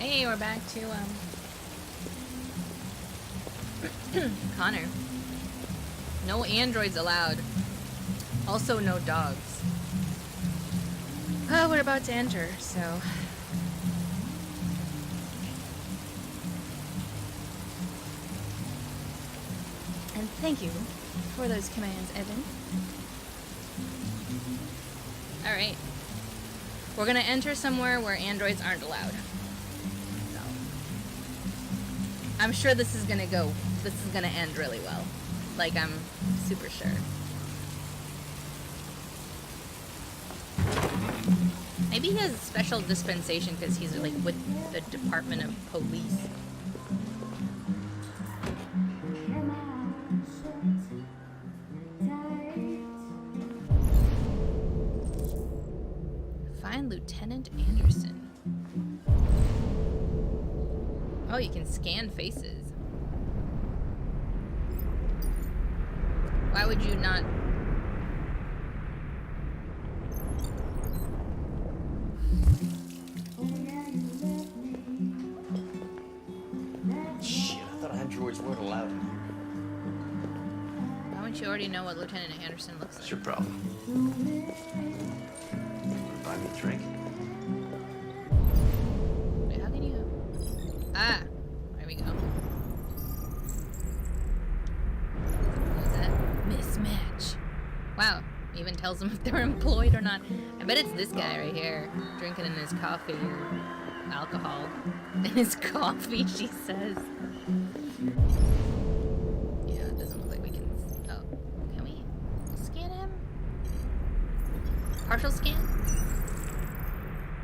Hey, we're back to, Connor. No androids allowed. Also, no dogs. We're about to enter, so... And thank you for those commands, Evan. Alright. We're gonna enter somewhere where androids aren't allowed. So. I'm sure this is gonna end really well. Like, I'm super sure. Maybe he has a special dispensation because he's like with the Department of Police. Find Lieutenant Anderson. Oh, you can scan faces. Why would you not? Shit, I thought androids weren't allowed in here. Why don't you already know what Lieutenant Anderson looks What's like? your problem? Buy me a drink? Wait, how can you? Ah, there we go. What is that? Mismatch. Wow, even tells them if they're employed or not. I bet it's this guy right here, drinking in his coffee or alcohol. In his coffee, she says. Yeah, it doesn't look like we can. Oh, can we scan him? Partial scan?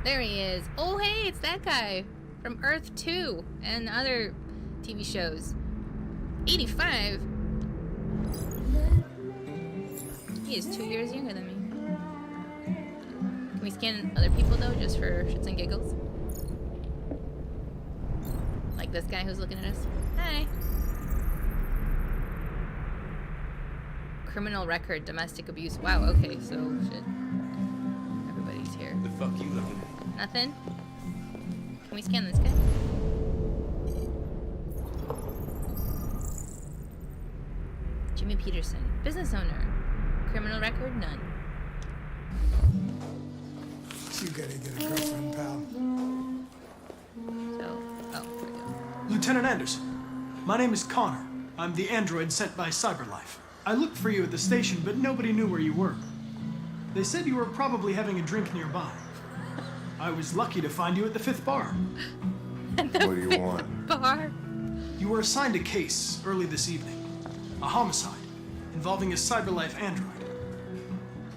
There he is. Oh, hey, it's that guy from Earth 2 and other TV shows. 85? He is 2 years younger than me. Can we scan other people, though, just for shits and giggles? Like this guy who's looking at us. Hi. Criminal record, domestic abuse. Wow, okay, so shit. Everybody's here. The fuck you looking at? Nothing? Can we scan this guy? Jimmy Peterson. Business owner. Criminal record? None. You gotta get a girlfriend, pal. So, oh, here we go. Lieutenant Anderson, my name is Connor. I'm the android sent by CyberLife. I looked for you at the station, but nobody knew where you were. They said you were probably having a drink nearby. I was lucky to find you at the 5th bar. What do you want? Bar? You were assigned a case early this evening. A homicide involving a CyberLife android.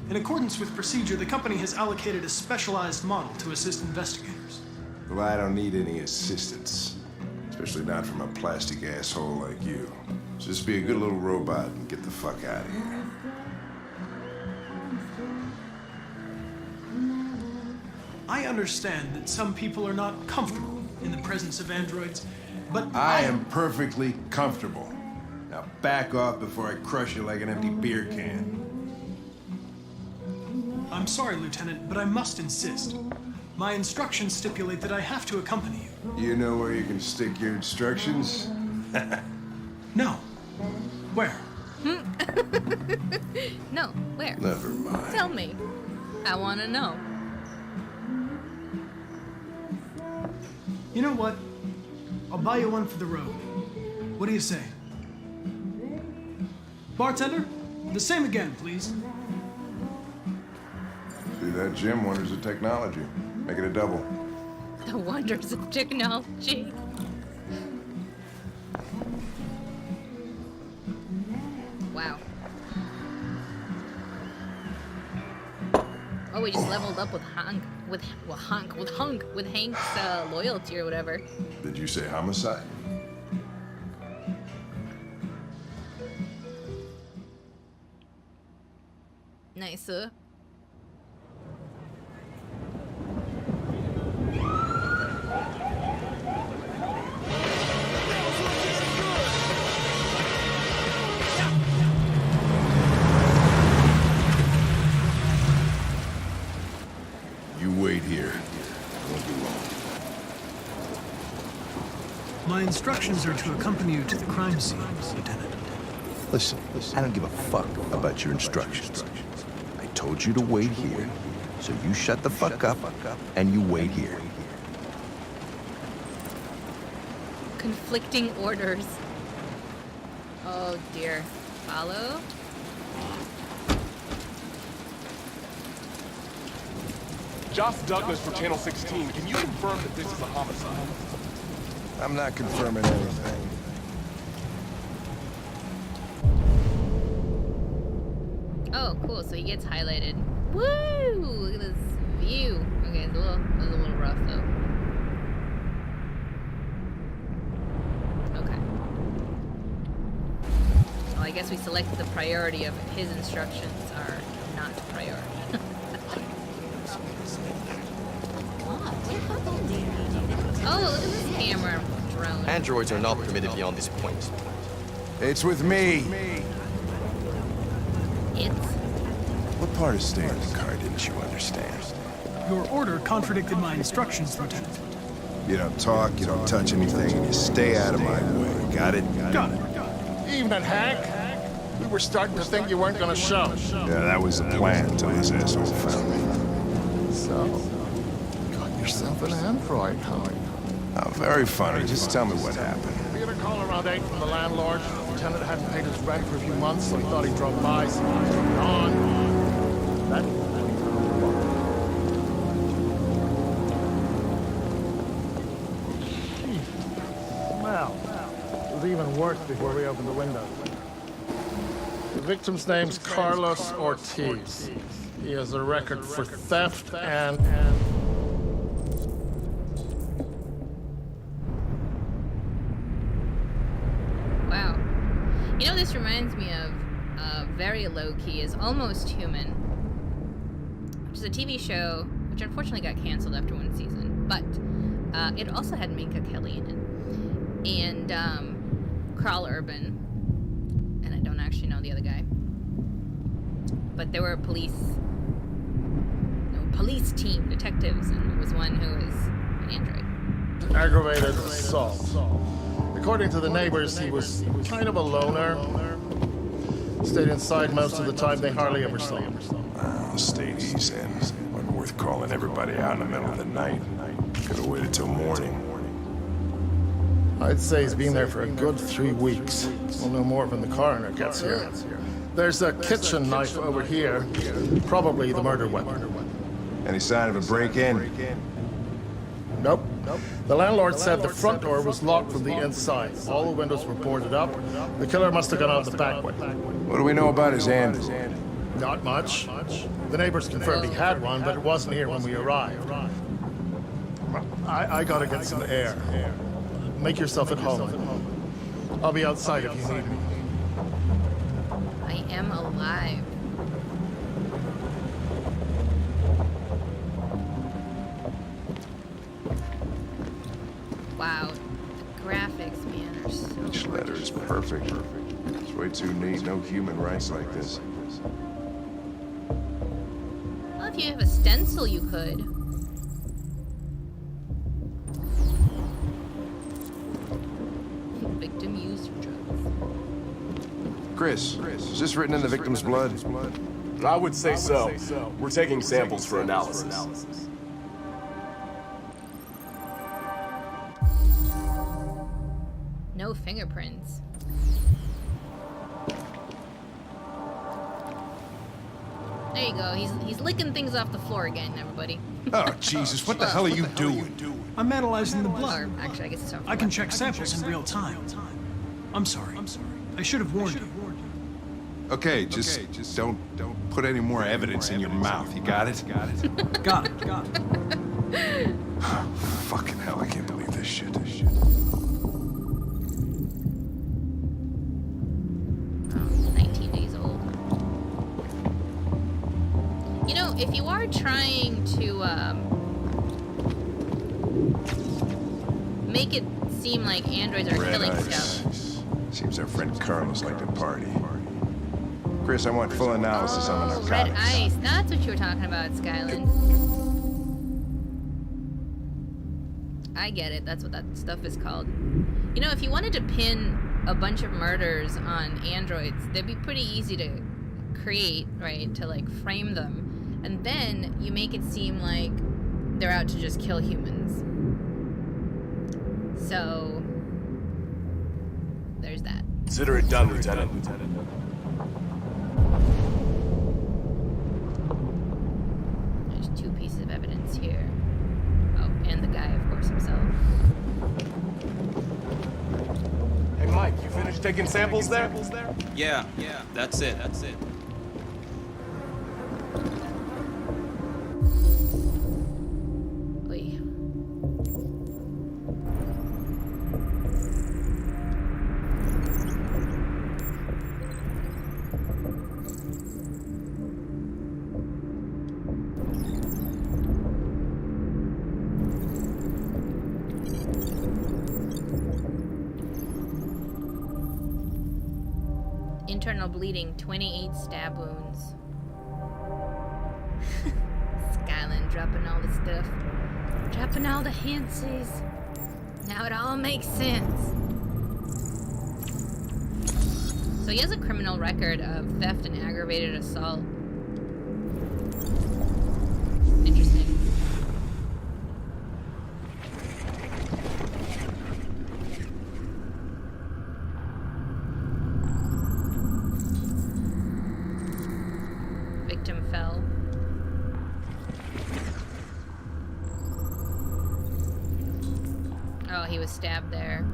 In accordance with procedure, the company has allocated a specialized model to assist investigators. Well, I don't need any assistance. Especially not from a plastic asshole like you. Just be a good little robot and get the fuck out of here. I understand that some people are not comfortable in the presence of androids, but I am perfectly comfortable. Now back off before I crush you like an empty beer can. I'm sorry, Lieutenant, but I must insist. My instructions stipulate that I have to accompany you. You know where you can stick your instructions? No. Where? No, where? Never mind. Tell me. I want to know. You know what? I'll buy you one for the road. What do you say? Bartender, the same again, please. See that, Jim? Wonders of technology. Make it a double. The wonders of technology. Wow. Oh, we just leveled up with Hank's loyalty or whatever. Did you say homicide? Nice, sir. You wait here. It won't be long. My instructions are to accompany you to the crime scene, Lieutenant. Listen, I don't give a fuck about your instructions. I told you to wait here, so you shut the fuck up and you wait here. Conflicting orders. Oh dear. Follow? Josh Douglas for Channel 16. Can you confirm that this is a homicide? I'm not confirming anything. Oh, cool. So he gets highlighted. Woo! Look at this view. Okay, it's a little rough though. Okay. Well, I guess we selected the priority of it. His instructions are not priority. Oh, look at this camera drone. Androids are not permitted beyond this point. It's with me. It's What part of staying in the car didn't you understand? Your order contradicted my instructions, Lieutenant. You don't talk, you don't touch anything, and you stay out of my way. Got it? Got it. Evening, Hank. We were starting to think you weren't gonna show. Yeah, that was the plan until this asshole found me. So, got yourself an android, huh? Oh, very funny. Just tell me what happened. We had a call around 8 from the landlord. The tenant hadn't paid his rent for a few months, so he thought he'd drop by, see what was going on. That Well, it was even worse before we opened the window. The victim's name's Carlos Ortiz. He has a record for theft and... wow. You know, this reminds me of very low-key is Almost Human, which is a TV show which unfortunately got canceled after one season, but it also had Minka Kelly in it, and Carl Urban, and I don't actually know the other guy, but there were a police team, detectives, and there was one who was an android. aggravated assault. According to the neighbors, he was kind of a loner. Stayed inside most of the time. They hardly ever saw him. Well, stayed easy in. Wasn't worth calling everybody out in the middle of the night. Could have waited till morning. I'd say he's been there for a good 3 weeks. We'll know more when the coroner gets here. There's a kitchen knife over here. Probably the murder weapon. Any sign of a break-in? Nope. The landlord said the front door was locked from the inside. All the windows were boarded up. The killer must have gone out the back way. What do we know about his android? Not much. The neighbors confirmed he had one, but it wasn't here when we arrived. I gotta get some air. Make yourself at home. I'll be outside if you need me. I am alive. Wow, the graphics, man, are so Each letter is perfect. It's way too neat. No human writes like this. Well, if you have a stencil, you could. Victim used drugs. Chris, is this written in the victim's blood? I would say so. We're taking samples for analysis. No fingerprints. There you go. He's licking things off the floor again, everybody. Oh, Jesus, what the hell are you doing? I'm analyzing the Or blood. actually, I guess it's off. I can check samples in real time. I'm sorry. I should have warned you. Okay, just don't put any more evidence in your mouth. You got it? Got it. Fucking hell, I can't believe this shit. 19 days old. You know, if you are trying to make it seem like androids are Red killing ice. stuff. Seems our friend Carlos liked to party. Chris, I want full analysis on the Oh, red narcotics. ice. That's what you were talking about, Skyland. I get it. That's what that stuff is called. You know, if you wanted to pin a bunch of murders on androids, they'd be pretty easy to create, right? To, like, frame them. And then you make it seem like they're out to just kill humans. So, there's that. Consider it done, Lieutenant. There's 2 pieces of evidence here. Oh, and the guy, of course, himself. Hey, Mike, you finished taking samples there? Yeah, that's it. Oy. Internal bleeding, 28 stab wounds. Skyline dropping all the stuff. Dropping all the hintsies. Now it all makes sense. So he has a criminal record of theft and aggravated assault. Interesting. Victim fell. Oh, he was stabbed there.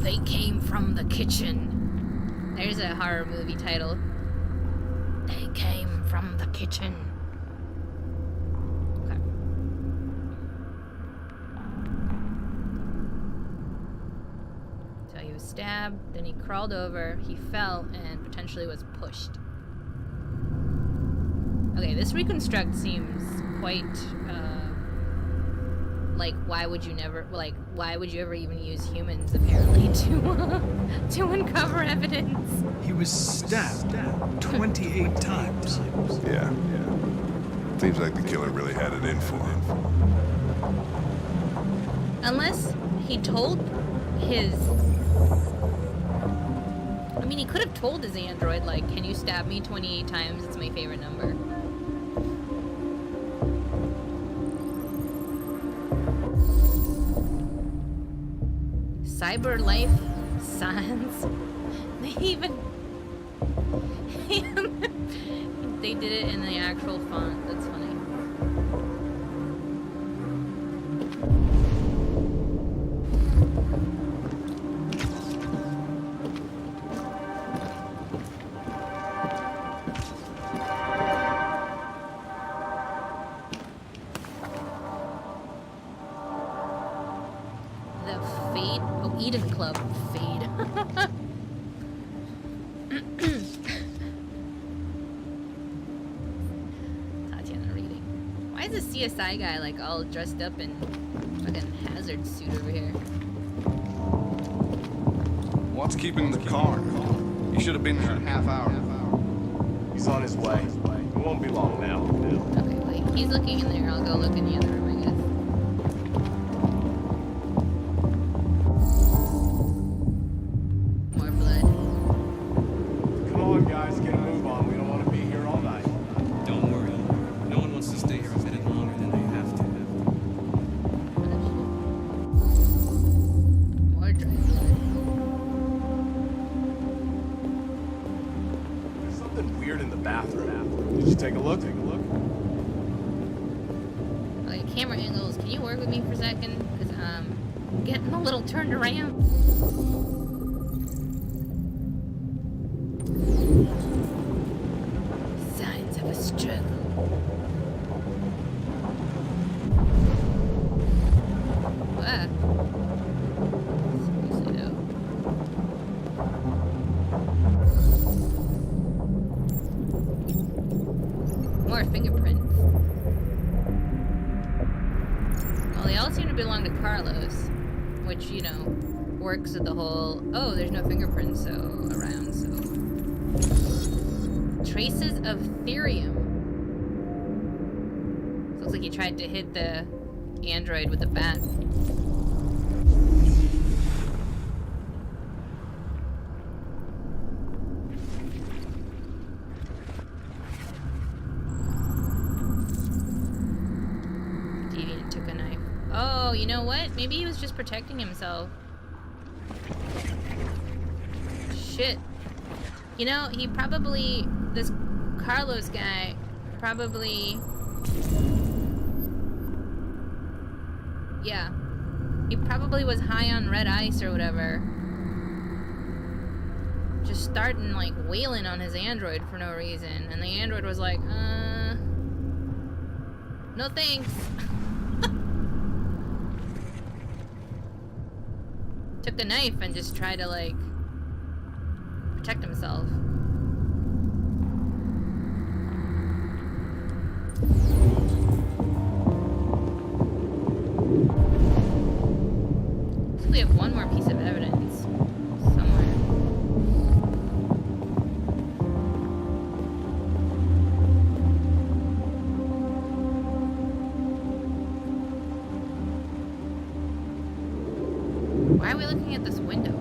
They came from the kitchen. There's a horror movie title. They came from the kitchen. Okay. So he was stabbed, then he crawled over, he fell, and potentially was pushed. Okay, this reconstruct seems quite, like, why would you ever even use humans, apparently, to uncover evidence? He was stabbed 28 times. Yeah. Seems like the killer really had it in for him. Unless he told his... I mean, he could have told his android, like, can you stab me 28 times? It's my favorite number. Cyber life signs. They even they did it in the actual font. That's funny. Eden Club fade. Tatiana reading. Why is the CSI guy like all dressed up in fucking hazard suit over here? What's keeping the car? He should have been there in a half hour. He's on his way. It won't be long now. Okay, wait. He's looking in there. I'll go look in the other room, I guess. Guys, get a move on. We don't want to be here all night. Don't worry. No one wants to stay here a minute longer than they have to. More dry blood. There's something weird in the bathroom. Did you take a look? Okay, camera angles. Can you work with me for a second? Because I'm getting a little turned around. Signs of a struggle. Ah. Seriously though. More fingerprints. Well, they all seem to belong to Carlos, which, you know, works with the whole, oh, there's no fingerprints around, so Traces of therium. Looks like he tried to hit the android with a bat. Deviant took a knife. Oh, you know what? Maybe he was just protecting himself. Shit. You know, he probably... This Carlos guy probably... Yeah. He probably was high on red ice or whatever. Just starting, like, wailing on his android for no reason. And the android was like, no thanks. Took the knife and just tried to, like, protect himself. So we have one more piece of evidence somewhere. Why are we looking at this window?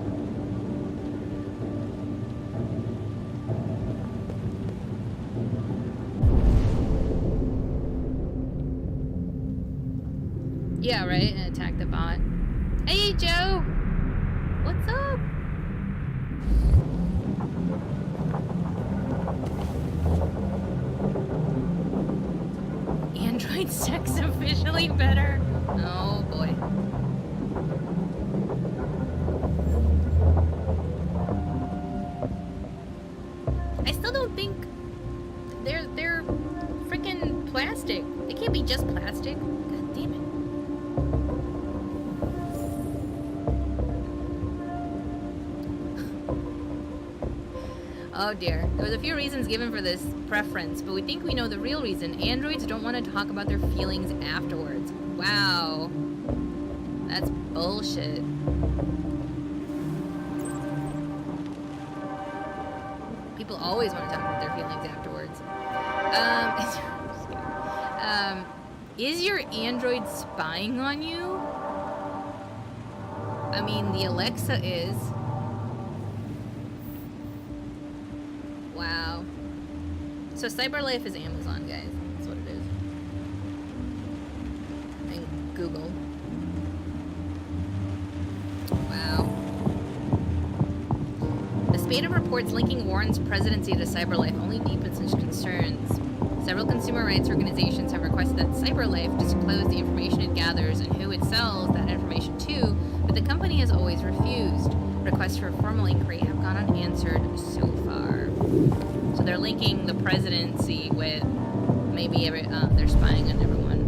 Yeah, right? And attack the bot. Hey, Joe! What's up? Android sex officially better? Oh, boy. I still don't think they're freaking plastic. They can't be just plastic. God damn it. Oh dear. There was a few reasons given for this preference, but we think we know the real reason. Androids don't want to talk about their feelings afterwards. Wow. That's bullshit. People always want to talk about their feelings afterwards. Is your android spying on you? I mean, the Alexa is. Wow. So CyberLife is Amazon, guys. That's what it is. And Google. Wow. The spate of reports linking Warren's presidency to CyberLife only deepens his concerns. Several consumer rights organizations have requested that CyberLife disclose the information it gathers and who it sells that information to, but the company has always refused. Requests for formal inquiry have gone unanswered so far. So they're linking the presidency with maybe they're spying on everyone.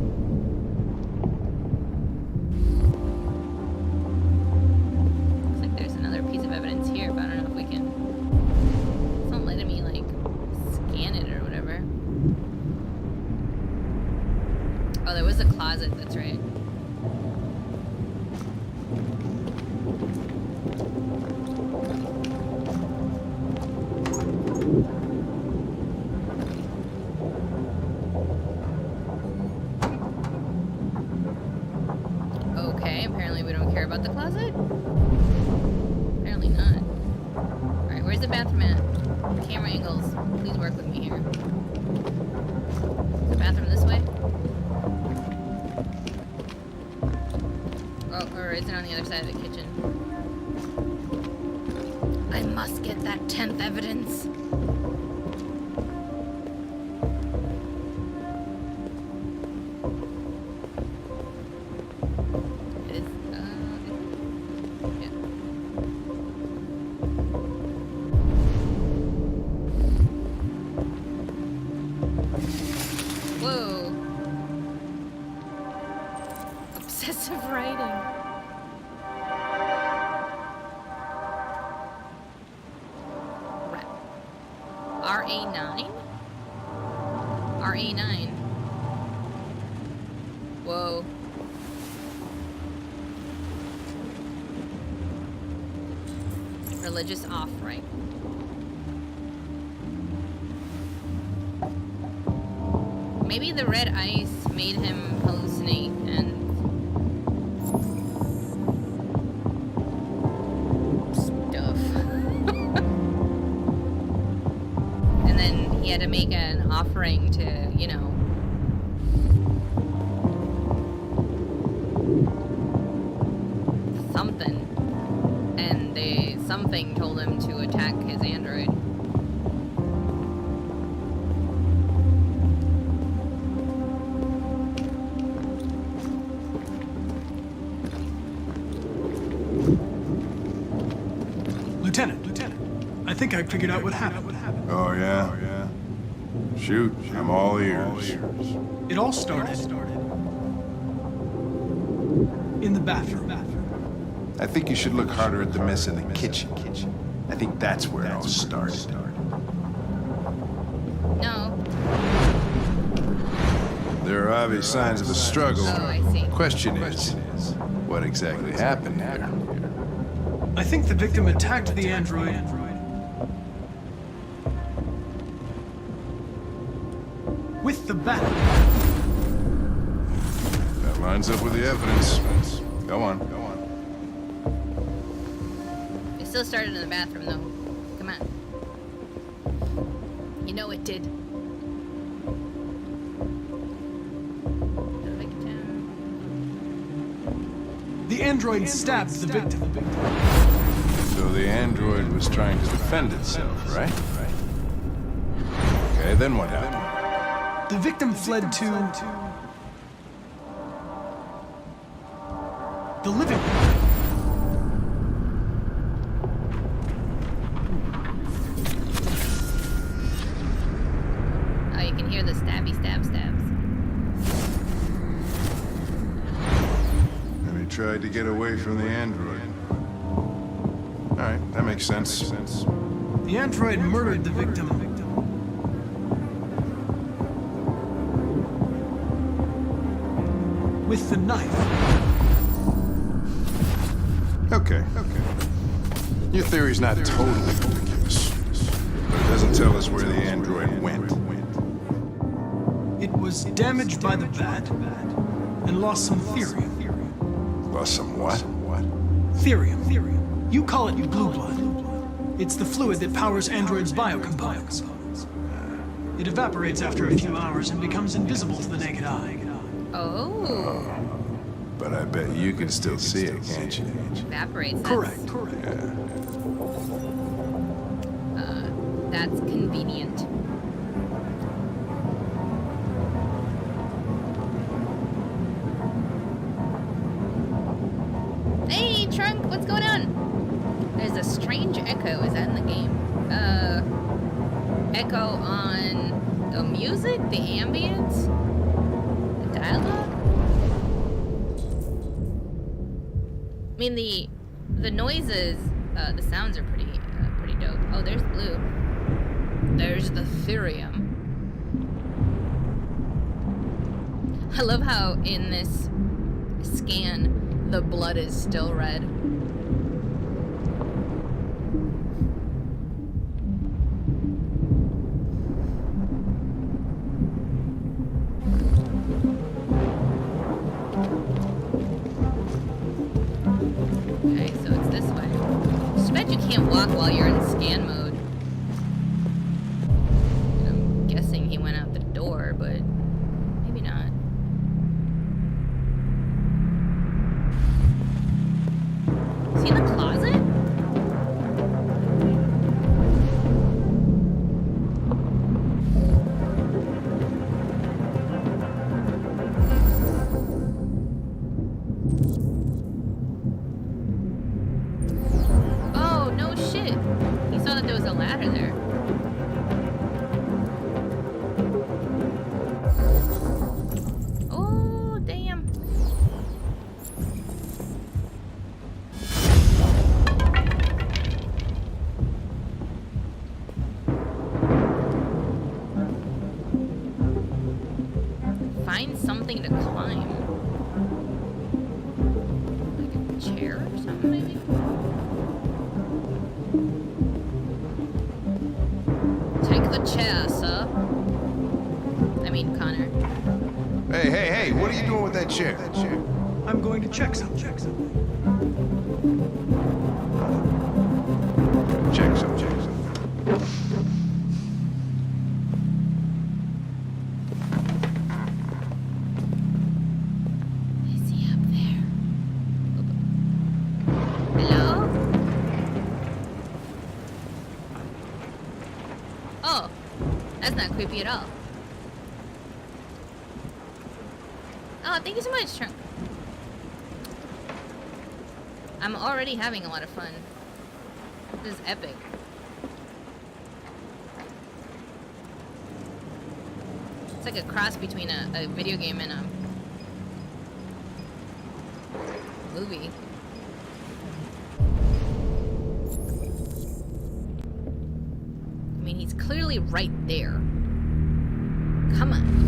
Looks like there's another piece of evidence here, but I don't know if we can. It's not letting me like scan it or whatever. Oh, there was a closet. That's right. Okay, apparently we don't care about the closet. Apparently not. Alright, where's the bathroom at? Camera angles. Please work with me here. Is the bathroom this way? Oh, or is it on the other side of the kitchen? I must get that 10th evidence. Whoa. Religious off-right. Maybe the red ice made him hallucinate and stuff. And then he had to make an offering to, you know, something. And something told him to attack his android. Lieutenant, I think I figured out what happened. Oh, yeah? Shoot, I'm all ears. It all started in the bathroom. I think you should look harder at the mess in the kitchen. I think that's where it all started. No. There are obvious signs of a struggle. Oh, I see. Question is, what exactly happened there? I think the victim attacked the android with the bat. That lines up with the evidence. Go on. It still started in the bathroom, though. Come on. You know it did. The victim. The android stabbed the victim. So the android was trying to defend itself, right? Okay, then what happened? The victim fled to the living room. Oh, you can hear the stabby stabs. And he tried to get away from the android. All right, that makes sense. The android murdered the victim with the knife. Okay. Your theory's not totally ridiculous, but it doesn't tell us where the android went. It was damaged by the bat and lost some therium. Lost some what? Therium. You call it blue blood. It's the fluid that powers androids' biocomponents. It evaporates after a few hours and becomes invisible to the naked eye. Oh. But I bet you can still see it, can't you? Evaporates. Correct. That's convenient. Hey, Trunk, what's going on? There's a strange echo. Is that in the game? Echo on the music, the ambience, the dialogue? I mean, the noises, the sounds are pretty dope. Oh, there's blue. There's the therium. I love how in this scan, the blood is still red. Okay, so it's this way. Just bet you can't walk while you're in scan mode. I'm guessing he went out the door, but maybe not. Is he in the closet? Oh, no shit. He saw that there was a ladder there. Oh, damn. Find something to climb. Like a chair or something, maybe? Take the chair, sir. I mean, Connor. what are you doing with that chair? I'm going to check something. Check some. Is he up there? Hello? Oh, that's not creepy at all. Oh, thank you so much, Trunk. I'm already having a lot of fun. This is epic. It's like a cross between a video game and a movie. I mean, he's clearly right there. Come on.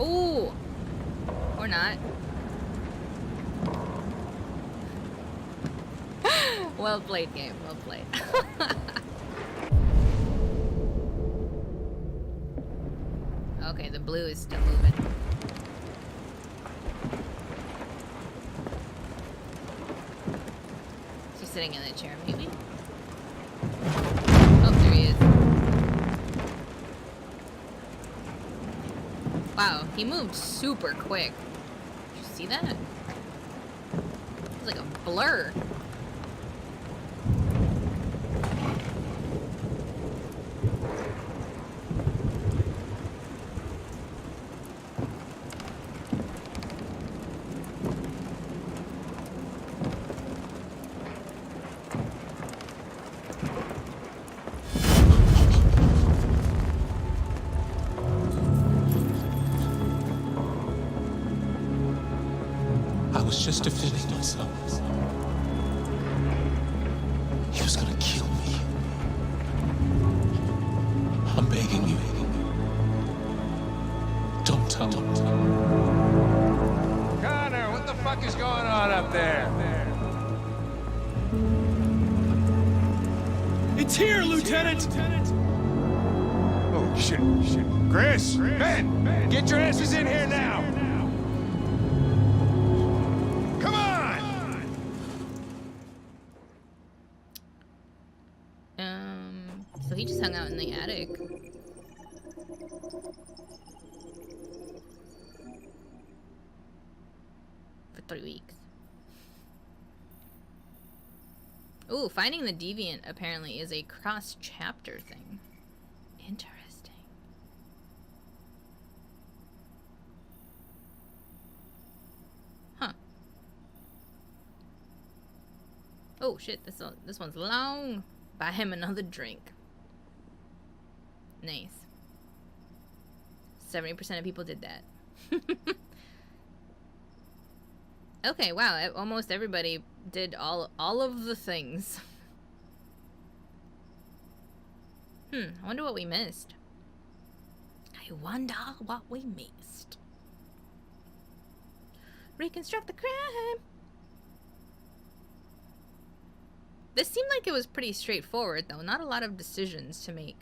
Ooh! Or not. Well played, game. Well played. Okay, the blue is still moving. She's sitting in the chair, maybe? Oh, there he is. Wow, he moved super quick. Did you see that? It was like a blur. I was just defending myself. He was gonna kill me. I'm begging you. Don't tell him. Connor, what the fuck is going on up there? It's here, Lieutenant! Oh, shit. Chris, Ben, get your asses in here now. Come on! So he just hung out in the attic. For 3 weeks. Ooh, finding the Deviant apparently is a cross-chapter thing. Interesting. Huh. Oh shit, this one's long. Buy him another drink. Nice. 70% of people did that. Okay, wow, almost everybody did all of the things. I wonder what we missed. I wonder what we missed. Reconstruct the crime. This seemed like it was pretty straightforward, though. Not a lot of decisions to make.